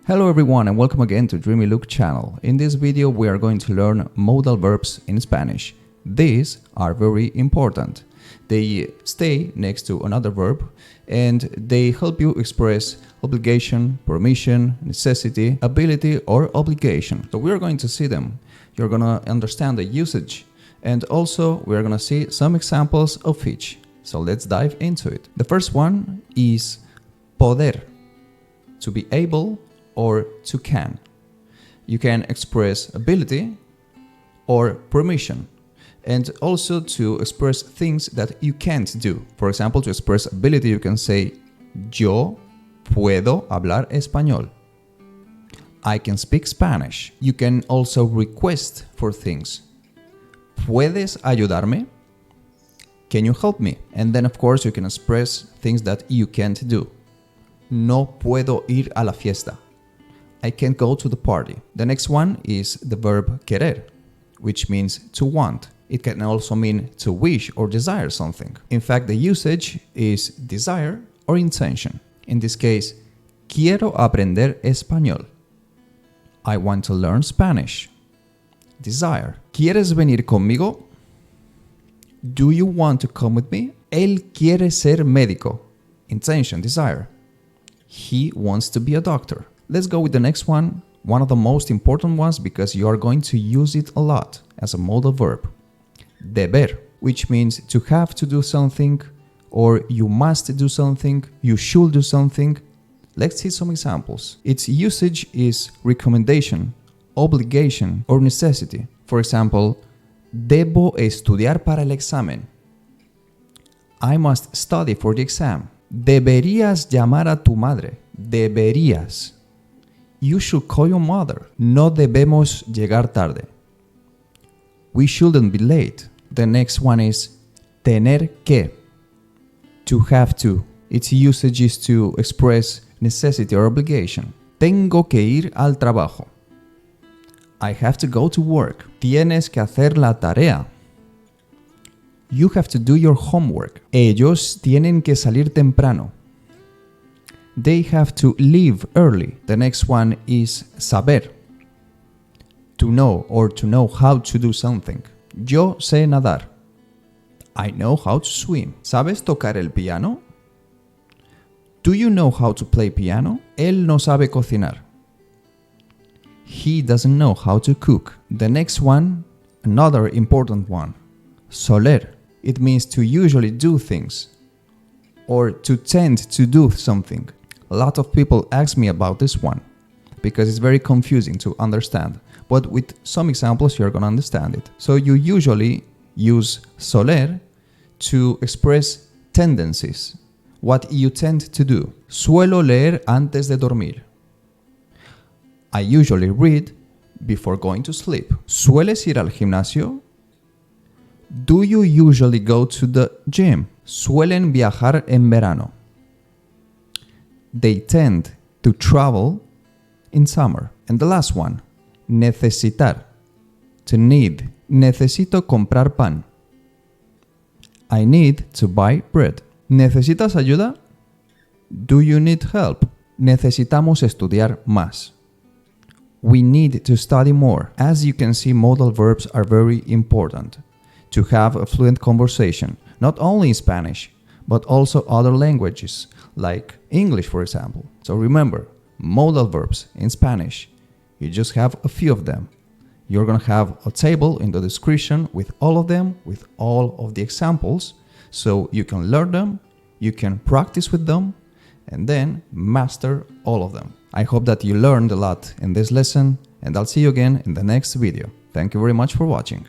Hello everyone and welcome again to Dreamy Look channel. In this video we are going to learn modal verbs in Spanish. These are very important. They stay next to another verb and they help you express obligation, permission, necessity, ability or obligation. So we are going to see them. You're going to understand the usage and also we are going to see some examples of each. So let's dive into it. The first one is poder, to be able or to can. You can express ability or permission and also to express things that you can't do. For example, to express ability you can say yo puedo hablar español. I can speak Spanish. You can also request for things. ¿Puedes ayudarme? Can you help me? And then of course you can express things that you can't do. No puedo ir a la fiesta. I can't go to the party. The next one is the verb querer, which means to want. It can also mean to wish or desire something. In fact, the usage is desire or intention. In this case, quiero aprender español. I want to learn Spanish. Desire. ¿Quieres venir conmigo? Do you want to come with me? Él quiere ser médico. Intention, desire. He wants to be a doctor. Let's go with the next one of the most important ones because you are going to use it a lot as a modal verb. Deber, which means to have to do something or you must do something, you should do something. Let's see some examples. Its usage is recommendation, obligation, or necessity. For example, debo estudiar para el examen. I must study for the exam. Deberías llamar a tu madre. Deberías. You should call your mother. No debemos llegar tarde. We shouldn't be late. The next one is tener que. To have to. Its usage is to express necessity or obligation. Tengo que ir al trabajo. I have to go to work. Tienes que hacer la tarea. You have to do your homework. Ellos tienen que salir temprano. They have to leave early. The next one is saber. To know or to know how to do something. Yo sé nadar. I know how to swim. ¿Sabes tocar el piano? Do you know how to play piano? Él no sabe cocinar. He doesn't know how to cook. The next one, another important one. Soler. It means to usually do things or to tend to do something. A lot of people ask me about this one because it's very confusing to understand. But with some examples, you're going to understand it. So you usually use soler to express tendencies, what you tend to do. Suelo leer antes de dormir. I usually read before going to sleep. ¿Sueles ir al gimnasio? Do you usually go to the gym? Suelen viajar en verano. They tend to travel in summer. And the last one, necesitar, to need. Necesito comprar pan. I need to buy bread. ¿Necesitas ayuda? Do you need help? Necesitamos estudiar más. We need to study more. As you can see, modal verbs are very important to have a fluent conversation, not only in Spanish, but also other languages, like English, for example. So remember, modal verbs in Spanish, you just have a few of them. You're going to have a table in the description with all of them, with all of the examples, so you can learn them, you can practice with them, and then master all of them. I hope that you learned a lot in this lesson, and I'll see you again in the next video. Thank you very much for watching.